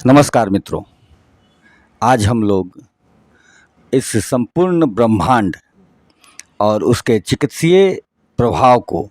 नमस्कार मित्रों, आज हम लोग इस संपूर्ण ब्रह्मांड और उसके चिकित्सीय प्रभाव को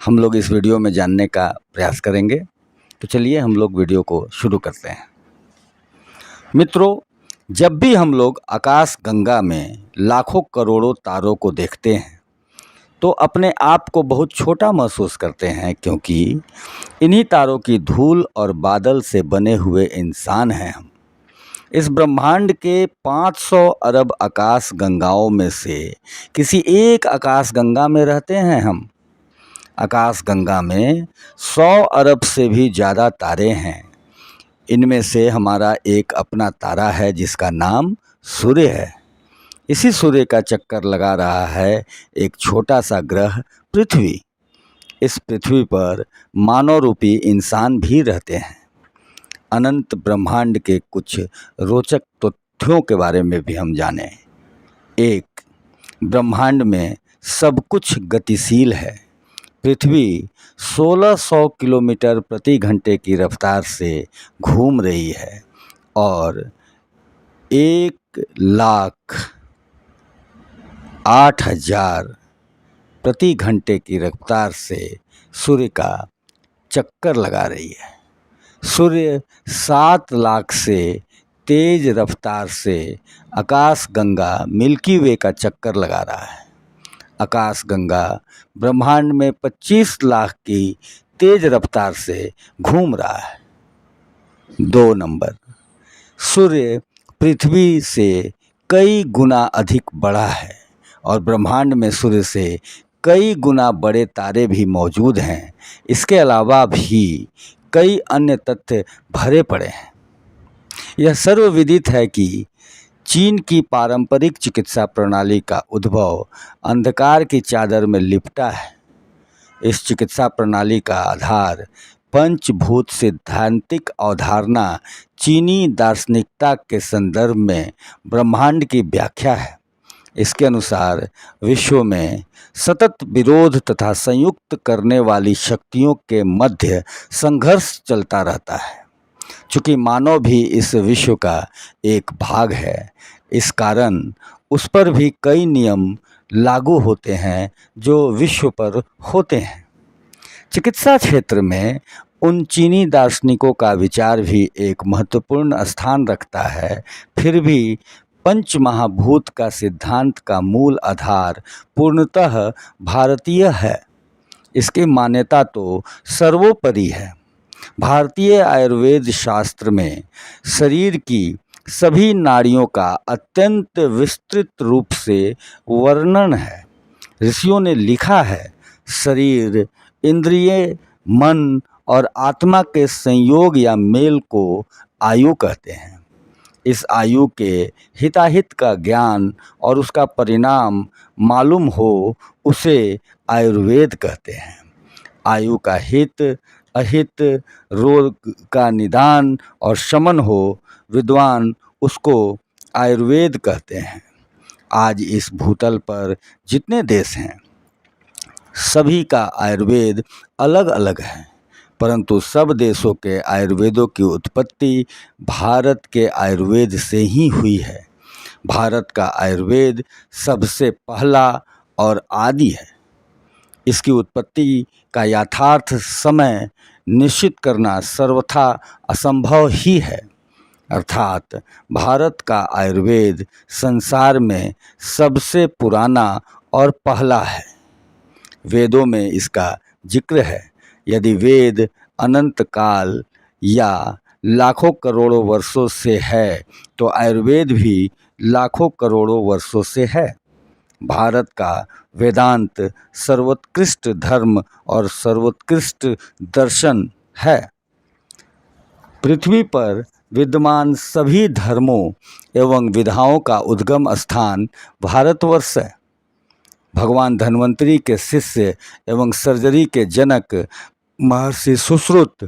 हम लोग इस वीडियो में जानने का प्रयास करेंगे। तो चलिए हम लोग वीडियो को शुरू करते हैं। मित्रों, जब भी हम लोग आकाश गंगा में लाखों करोड़ों तारों को देखते हैं तो अपने आप को बहुत छोटा महसूस करते हैं, क्योंकि इन्हीं तारों की धूल और बादल से बने हुए इंसान हैं हम। इस ब्रह्मांड के 500 अरब आकाश गंगाओं में से किसी एक आकाश गंगा में रहते हैं हम। आकाश गंगा में 100 अरब से भी ज़्यादा तारे हैं। इनमें से हमारा एक अपना तारा है जिसका नाम सूर्य है। इसी सूर्य का चक्कर लगा रहा है एक छोटा सा ग्रह पृथ्वी। इस पृथ्वी पर मानव रूपी इंसान भी रहते हैं। अनंत ब्रह्मांड के कुछ रोचक तथ्यों के बारे में भी हम जानें। एक, ब्रह्मांड में सब कुछ गतिशील है। पृथ्वी 1600 किलोमीटर प्रति घंटे की रफ्तार से घूम रही है और 1,08,000 प्रति घंटे की रफ्तार से सूर्य का चक्कर लगा रही है। सूर्य 7 लाख से तेज रफ्तार से आकाश गंगा मिल्की वे का चक्कर लगा रहा है। आकाश गंगा ब्रह्मांड में 25 लाख की तेज रफ्तार से घूम रहा है। 2 नंबर, सूर्य पृथ्वी से कई गुना अधिक बड़ा है और ब्रह्मांड में सूर्य से कई गुना बड़े तारे भी मौजूद हैं। इसके अलावा भी कई अन्य तथ्य भरे पड़े हैं। यह सर्वविदित है कि चीन की पारंपरिक चिकित्सा प्रणाली का उद्भव अंधकार की चादर में लिपटा है। इस चिकित्सा प्रणाली का आधार पंचभूत सिद्धांतिक अवधारणा चीनी दार्शनिकता के संदर्भ में ब्रह्मांड की व्याख्या है। इसके अनुसार विश्व में सतत विरोध तथा संयुक्त करने वाली शक्तियों के मध्य संघर्ष चलता रहता है। चूँकि मानव भी इस विश्व का एक भाग है, इस कारण उस पर भी कई नियम लागू होते हैं जो विश्व पर होते हैं। चिकित्सा क्षेत्र में उन चीनी दार्शनिकों का विचार भी एक महत्वपूर्ण स्थान रखता है। फिर भी पंच महाभूत का सिद्धांत का मूल आधार पूर्णतः भारतीय है। इसकी मान्यता तो सर्वोपरि है। भारतीय आयुर्वेद शास्त्र में शरीर की सभी नाड़ियों का अत्यंत विस्तृत रूप से वर्णन है। ऋषियों ने लिखा है, शरीर, इंद्रिय, मन और आत्मा के संयोग या मेल को आयु कहते हैं। इस आयु के हिताहित का ज्ञान और उसका परिणाम मालूम हो, उसे आयुर्वेद कहते हैं। आयु का हित अहित, रोग का निदान और शमन हो, विद्वान उसको आयुर्वेद कहते हैं। आज इस भूतल पर जितने देश हैं सभी का आयुर्वेद अलग अलग है, परंतु सब देशों के आयुर्वेदों की उत्पत्ति भारत के आयुर्वेद से ही हुई है। भारत का आयुर्वेद सबसे पहला और आदि है। इसकी उत्पत्ति का यथार्थ समय निश्चित करना सर्वथा असंभव ही है। अर्थात भारत का आयुर्वेद संसार में सबसे पुराना और पहला है। वेदों में इसका जिक्र है। यदि वेद अनंत काल या लाखों करोड़ों वर्षों से है तो आयुर्वेद भी लाखों करोड़ों वर्षों से है। भारत का वेदांत सर्वोत्कृष्ट धर्म और सर्वोत्कृष्ट दर्शन है। पृथ्वी पर विद्यमान सभी धर्मों एवं विधाओं का उद्गम स्थान भारतवर्ष है। भगवान धन्वंतरी के शिष्य एवं सर्जरी के जनक महर्षि सुश्रुत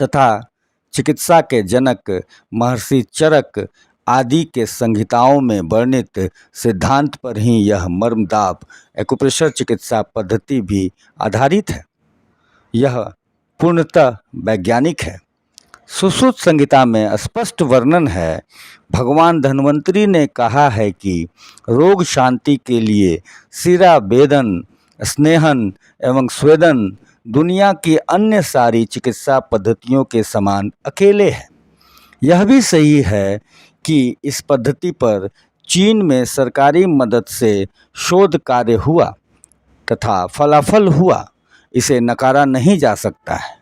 तथा चिकित्सा के जनक महर्षि चरक आदि के संहिताओं में वर्णित सिद्धांत पर ही यह मर्मदाप एक्यूप्रेशर चिकित्सा पद्धति भी आधारित है। यह पूर्णतः वैज्ञानिक है। सुश्रुत संहिता में स्पष्ट वर्णन है। भगवान धन्वंतरी ने कहा है कि रोग शांति के लिए सिरा वेदन, स्नेहन एवं स्वेदन दुनिया की अन्य सारी चिकित्सा पद्धतियों के समान अकेले हैं। यह भी सही है कि इस पद्धति पर चीन में सरकारी मदद से शोध कार्य हुआ तथा फलाफल हुआ, इसे नकारा नहीं जा सकता है।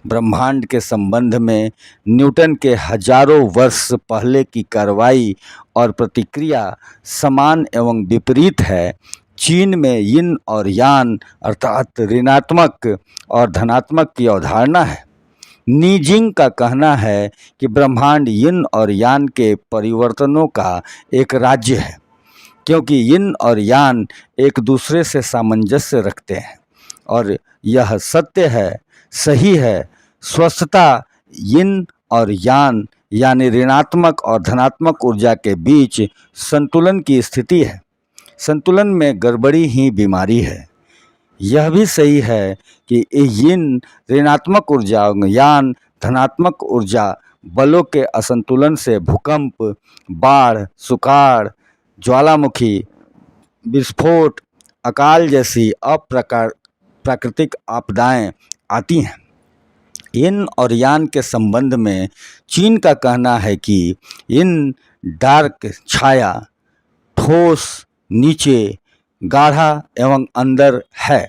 ब्रह्मांड के संबंध में न्यूटन के हजारों वर्ष पहले की कार्रवाई और प्रतिक्रिया समान एवं विपरीत है। चीन में यिन और यान अर्थात ऋणात्मक और धनात्मक की अवधारणा है। नी जिंग का कहना है कि ब्रह्मांड यिन और यान के परिवर्तनों का एक राज्य है, क्योंकि यिन और यान एक दूसरे से सामंजस्य रखते हैं और यह सत्य है, सही है। स्वस्थता यिन और यान यानी ऋणात्मक और धनात्मक ऊर्जा के बीच संतुलन की स्थिति है। संतुलन में गड़बड़ी ही बीमारी है। यह भी सही है कि यिन ऋणात्मक ऊर्जा, यान धनात्मक ऊर्जा बलों के असंतुलन से भूकंप, बाढ़, सुखाड़, ज्वालामुखी, विस्फोट, अकाल जैसी प्राकृतिक आपदाएं आती हैं। यिन और यान के संबंध में चीन का कहना है कि यिन डार्क छाया, ठोस नीचे, गाढ़ा एवं अंदर है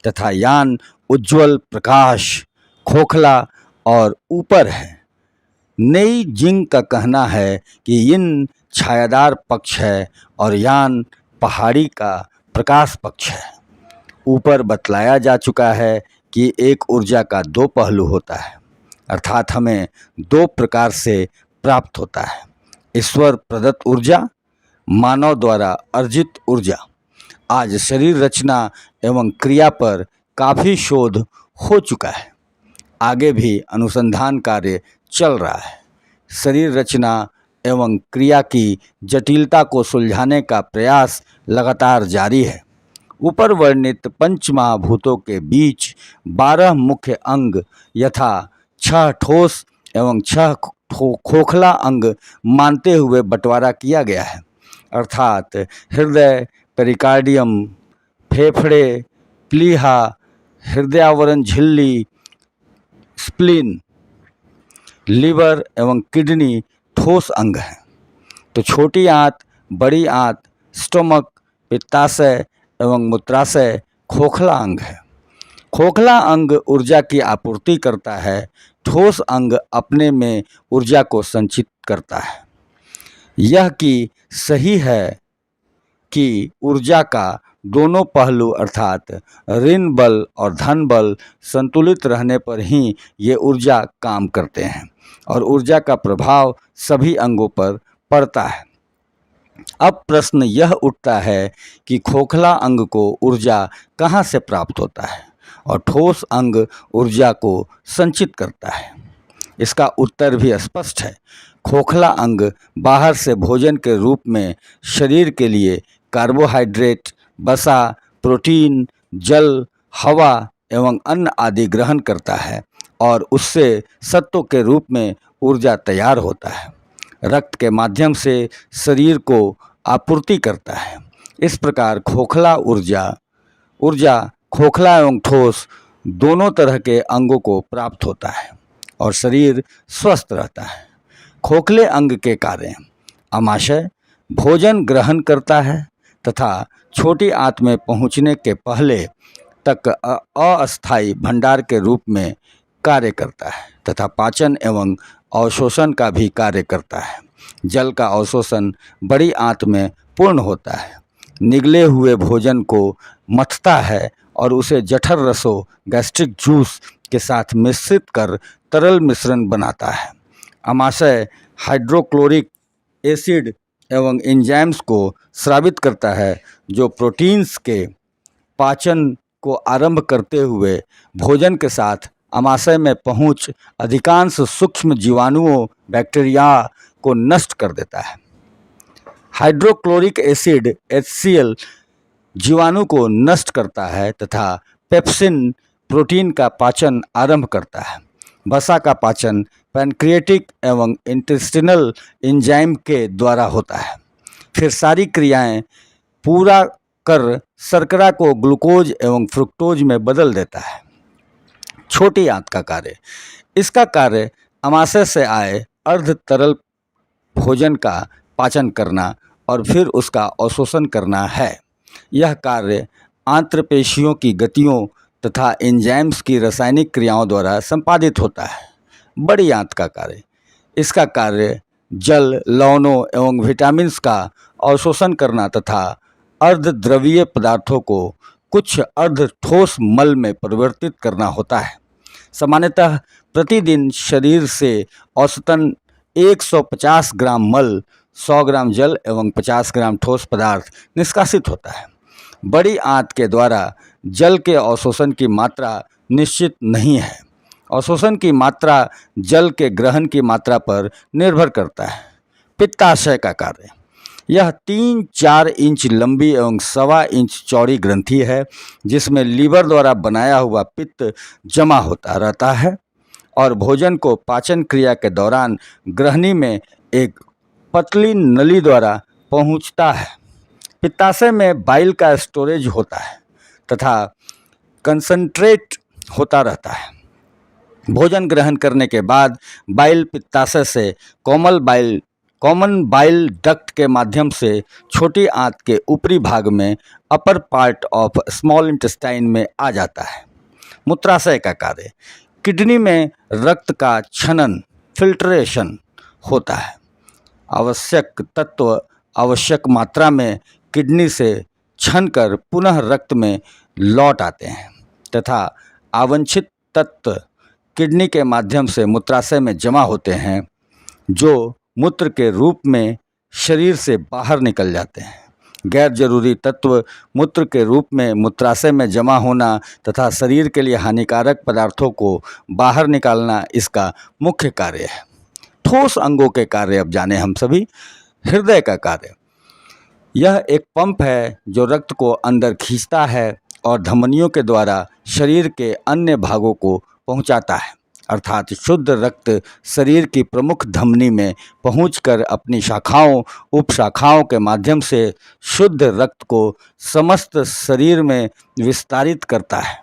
तथा यान उज्ज्वल प्रकाश, खोखला और ऊपर है। नेई जिंग का कहना है कि यिन छायादार पक्ष है और यान पहाड़ी का प्रकाश पक्ष है। ऊपर बतलाया जा चुका है कि एक ऊर्जा का दो पहलू होता है, अर्थात हमें दो प्रकार से प्राप्त होता है। ईश्वर प्रदत्त ऊर्जा, मानव द्वारा अर्जित ऊर्जा। आज शरीर रचना एवं क्रिया पर काफ़ी शोध हो चुका है। आगे भी अनुसंधान कार्य चल रहा है। शरीर रचना एवं क्रिया की जटिलता को सुलझाने का प्रयास लगातार जारी है। ऊपर वर्णित पंच महाभूतों के बीच 12 मुख्य अंग यथा 6 ठोस एवं 6 खोखला अंग मानते हुए बंटवारा किया गया है, अर्थात हृदय, पेरिकार्डियम, फेफड़े, प्लीहा, हृदयावरण झिल्ली, स्प्लीन, लीवर एवं किडनी ठोस अंग हैं। तो छोटी आंत, बड़ी आंत, स्टोमक, पित्ताशय एवं मूत्राशय खोखला अंग है। खोखला अंग ऊर्जा की आपूर्ति करता है, ठोस अंग अपने में ऊर्जा को संचित करता है। यह कि सही है कि ऊर्जा का दोनों पहलू अर्थात ऋण बल और धन बल संतुलित रहने पर ही ये ऊर्जा काम करते हैं और ऊर्जा का प्रभाव सभी अंगों पर पड़ता है। अब प्रश्न यह उठता है कि खोखला अंग को ऊर्जा कहाँ से प्राप्त होता है और ठोस अंग ऊर्जा को संचित करता है। इसका उत्तर भी स्पष्ट है। खोखला अंग बाहर से भोजन के रूप में शरीर के लिए कार्बोहाइड्रेट, वसा, प्रोटीन, जल, हवा एवं अन्न आदि ग्रहण करता है और उससे सत्व के रूप में ऊर्जा तैयार होता है। रक्त के माध्यम से शरीर को आपूर्ति करता है। इस प्रकार खोखला ऊर्जा खोखला एवं ठोस दोनों तरह के अंगों को प्राप्त होता है और शरीर स्वस्थ रहता है। खोखले अंग के कार्य: आमाशय भोजन ग्रहण करता है तथा छोटी आंत में पहुंचने के पहले तक अस्थायी भंडार के रूप में कार्य करता है तथा पाचन एवं अवशोषण का भी कार्य करता है। जल का अवशोषण बड़ी आंत में पूर्ण होता है। निगले हुए भोजन को मथता है और उसे जठर रसों गैस्ट्रिक जूस के साथ मिश्रित कर तरल मिश्रण बनाता है। आमाशय हाइड्रोक्लोरिक एसिड एवं एंजाइम्स को स्रावित करता है, जो प्रोटीन्स के पाचन को आरंभ करते हुए भोजन के साथ आमाशय में पहुंच अधिकांश सूक्ष्म जीवाणुओं, बैक्टीरिया को नष्ट कर देता है। हाइड्रोक्लोरिक एसिड HCl जीवाणु को नष्ट करता है तथा पेप्सिन प्रोटीन का पाचन आरंभ करता है। वसा का पाचन पैनक्रिएटिक एवं इंटेस्टिनल एंजाइम के द्वारा होता है। फिर सारी क्रियाएं पूरा कर शर्करा को ग्लूकोज एवं फ्रुक्टोज में बदल देता है। छोटी आंत का कार्य, इसका कार्य आमाशय से आए अर्ध तरल भोजन का पाचन करना और फिर उसका अवशोषण करना है। यह कार्य आंत्रपेशियों की गतियों तथा एंजाइम्स की रासायनिक क्रियाओं द्वारा संपादित होता है। बड़ी आंत का कार्य, इसका कार्य जल, लवणों एवं विटामिन्स का अवशोषण करना तथा अर्धद्रवीय पदार्थों को कुछ अर्ध ठोस मल में परिवर्तित करना होता है। सामान्यतः प्रतिदिन शरीर से औसतन 150 ग्राम मल, 100 ग्राम जल एवं 50 ग्राम ठोस पदार्थ निष्कासित होता है। बड़ी आंत के द्वारा जल के अवशोषण की मात्रा निश्चित नहीं है। अवशोषण की मात्रा जल के ग्रहण की मात्रा पर निर्भर करता है। पित्ताशय का कार्य, यह 3-4 इंच लंबी एवं 1.25 इंच चौड़ी ग्रंथि है जिसमें लीवर द्वारा बनाया हुआ पित्त जमा होता रहता है और भोजन को पाचन क्रिया के दौरान ग्रहणी में एक पतली नली द्वारा पहुंचता है। पित्ताशय में बाइल का स्टोरेज होता है तथा कंसंट्रेट होता रहता है। भोजन ग्रहण करने के बाद बाइल पित्ताशय से कॉमन बाइल डक्ट के माध्यम से छोटी आंत के ऊपरी भाग में upper part of small intestine में आ जाता है। मूत्राशय का कार्य, किडनी में रक्त का छनन, फिल्ट्रेशन होता है। आवश्यक तत्व आवश्यक मात्रा में किडनी से छनकर पुनः रक्त में लौट आते हैं तथा अवांछित तत्व किडनी के माध्यम से मूत्राशय में जमा होते हैं जो मूत्र के रूप में शरीर से बाहर निकल जाते हैं। गैर जरूरी तत्व मूत्र के रूप में मूत्राशय में जमा होना तथा शरीर के लिए हानिकारक पदार्थों को बाहर निकालना इसका मुख्य कार्य है। ठोस अंगों के कार्य अब जाने हम सभी। हृदय का कार्य, यह एक पंप है जो रक्त को अंदर खींचता है और धमनियों के द्वारा शरीर के अन्य भागों को पहुंचाता है, अर्थात शुद्ध रक्त शरीर की प्रमुख धमनी में पहुंचकर अपनी शाखाओं उपशाखाओं के माध्यम से शुद्ध रक्त को समस्त शरीर में विस्तारित करता है।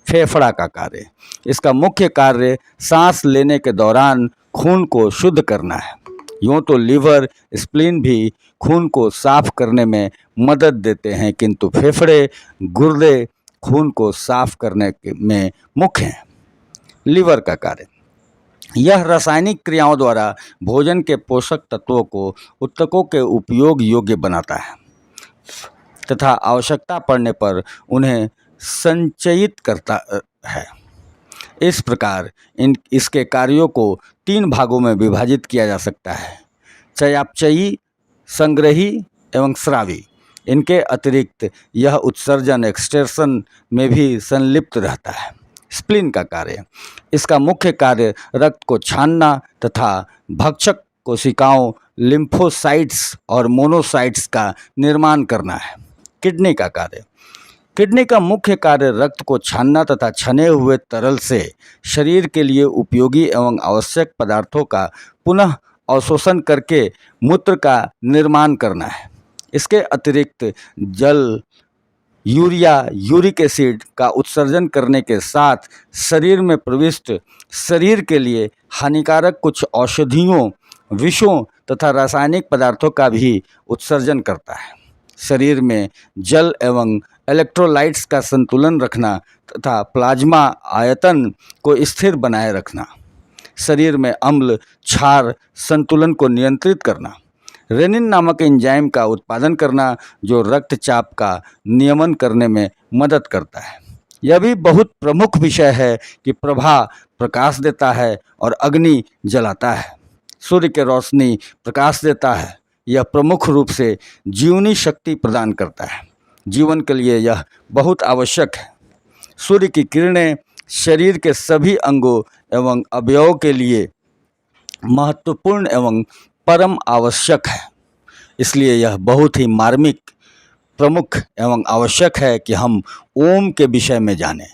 फेफड़ा का कार्य, इसका मुख्य कार्य सांस लेने के दौरान खून को शुद्ध करना है। यूँ तो लीवर, स्प्लीन भी खून को साफ करने में मदद देते हैं, किंतु फेफड़े, गुर्दे खून को साफ करने में मुख्य हैं। लीवर का कार्य, यह रासायनिक क्रियाओं द्वारा भोजन के पोषक तत्वों को ऊतकों के उपयोग योग्य बनाता है तथा आवश्यकता पड़ने पर उन्हें संचयित करता है। इस प्रकार इसके कार्यों को 3 भागों में विभाजित किया जा सकता है: चयापचयी, संग्रही एवं स्रावी। इनके अतिरिक्त यह उत्सर्जन एक्सट्रेशन में भी संलिप्त रहता है। स्प्लीन का कार्य, इसका मुख्य कार्य रक्त को छानना तथा भक्षक कोशिकाओं, लिम्फोसाइट्स और मोनोसाइट्स का निर्माण करना है। किडनी का कार्य, किडनी का मुख्य कार्य रक्त को छानना तथा छने हुए तरल से शरीर के लिए उपयोगी एवं आवश्यक पदार्थों का पुनः अवशोषण करके मूत्र का निर्माण करना है। इसके अतिरिक्त जल, यूरिया, यूरिक एसिड का उत्सर्जन करने के साथ शरीर में प्रविष्ट शरीर के लिए हानिकारक कुछ औषधियों, विषों तथा रासायनिक पदार्थों का भी उत्सर्जन करता है। शरीर में जल एवं इलेक्ट्रोलाइट्स का संतुलन रखना तथा प्लाज्मा आयतन को स्थिर बनाए रखना। शरीर में अम्ल क्षार संतुलन को नियंत्रित करना। रेनिन नामक एंजाइम का उत्पादन करना जो रक्तचाप का नियमन करने में मदद करता है। यह भी बहुत प्रमुख विषय है कि प्रभा प्रकाश देता है और अग्नि जलाता है। सूर्य की रोशनी प्रकाश देता है। यह प्रमुख रूप से जीवनी शक्ति प्रदान करता है। जीवन के लिए यह बहुत आवश्यक है। सूर्य की किरणें शरीर के सभी अंगों एवं अवयवों के लिए महत्वपूर्ण एवं परम आवश्यक है। इसलिए यह बहुत ही मार्मिक, प्रमुख एवं आवश्यक है कि हम ओम के विषय में जानें,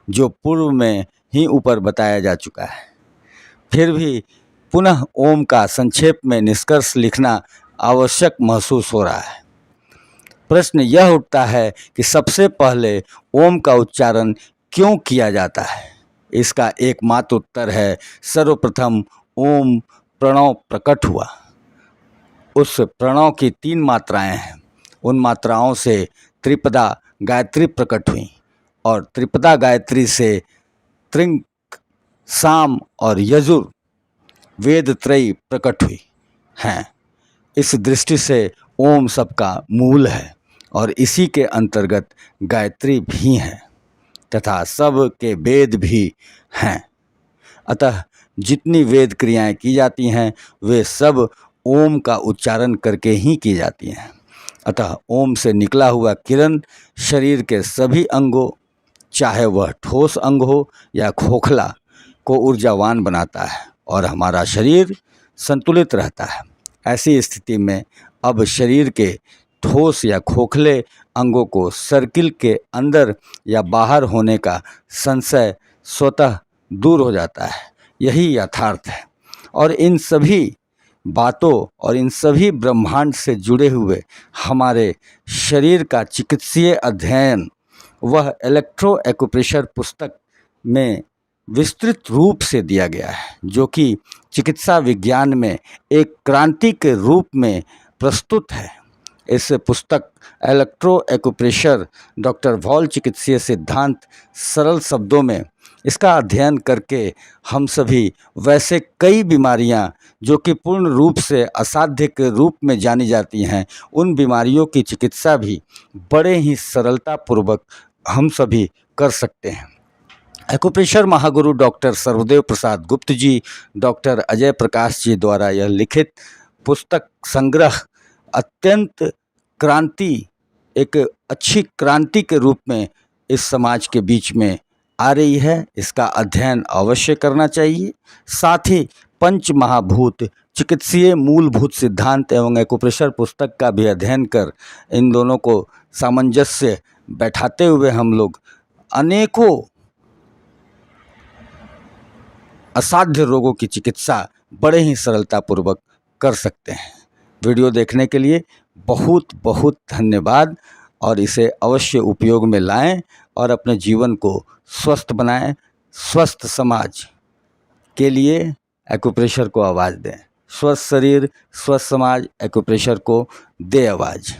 जो पूर्व में ही ऊपर बताया जा चुका है। फिर भी पुनः ओम का संक्षेप में निष्कर्ष लिखना आवश्यक महसूस हो रहा है। प्रश्न यह उठता है कि सबसे पहले ओम का उच्चारण क्यों किया जाता है। इसका एकमात्र उत्तर है, सर्वप्रथम ओम प्रणव प्रकट हुआ। उस प्रणव की 3 मात्राएं हैं। उन मात्राओं से त्रिपदा गायत्री प्रकट हुई और त्रिपदा गायत्री से त्रिंग, साम और यजुर वेद त्रयी प्रकट हुई हैं। इस दृष्टि से ओम सबका मूल है और इसी के अंतर्गत गायत्री भी है तथा सब के वेद भी हैं। अतः जितनी वेद क्रियाएं की जाती हैं वे सब ओम का उच्चारण करके ही की जाती हैं। अतः ओम से निकला हुआ किरण शरीर के सभी अंगों, चाहे वह ठोस अंग हो या खोखला, को ऊर्जावान बनाता है और हमारा शरीर संतुलित रहता है। ऐसी स्थिति में अब शरीर के ठोस या खोखले अंगों को सर्किल के अंदर या बाहर होने का संशय स्वतः दूर हो जाता है। यही यथार्थ है और इन सभी बातों और इन सभी ब्रह्मांड से जुड़े हुए हमारे शरीर का चिकित्सीय अध्ययन वह इलेक्ट्रो एक्यूप्रेशर पुस्तक में विस्तृत रूप से दिया गया है, जो कि चिकित्सा विज्ञान में एक क्रांति के रूप में प्रस्तुत है। इस पुस्तक इलेक्ट्रो एक्यूप्रेशर डॉक्टर वॉल चिकित्सीय सिद्धांत सरल शब्दों में इसका अध्ययन करके हम सभी वैसे कई बीमारियां जो कि पूर्ण रूप से असाध्य के रूप में जानी जाती हैं, उन बीमारियों की चिकित्सा भी बड़े ही सरलतापूर्वक हम सभी कर सकते हैं। एक्यूप्रेशर महागुरु डॉक्टर सर्वदेव प्रसाद गुप्त जी, डॉक्टर अजय प्रकाश जी द्वारा यह लिखित पुस्तक संग्रह अत्यंत क्रांति, एक अच्छी क्रांति के रूप में इस समाज के बीच में आ रही है। इसका अध्ययन अवश्य करना चाहिए। साथ ही पंच महाभूत चिकित्सीय मूलभूत सिद्धांत एवं एक्यूप्रेशर पुस्तक का भी अध्ययन कर इन दोनों को सामंजस्य बैठाते हुए हम लोग अनेकों असाध्य रोगों की चिकित्सा बड़े ही सरलतापूर्वक कर सकते हैं। वीडियो देखने के लिए बहुत बहुत धन्यवाद और इसे अवश्य उपयोग में लाएं और अपने जीवन को स्वस्थ बनाएं। स्वस्थ समाज के लिए एक्यूप्रेशर को आवाज़ दें। स्वस्थ शरीर स्वस्थ समाज, एक्यूप्रेशर को दे आवाज़।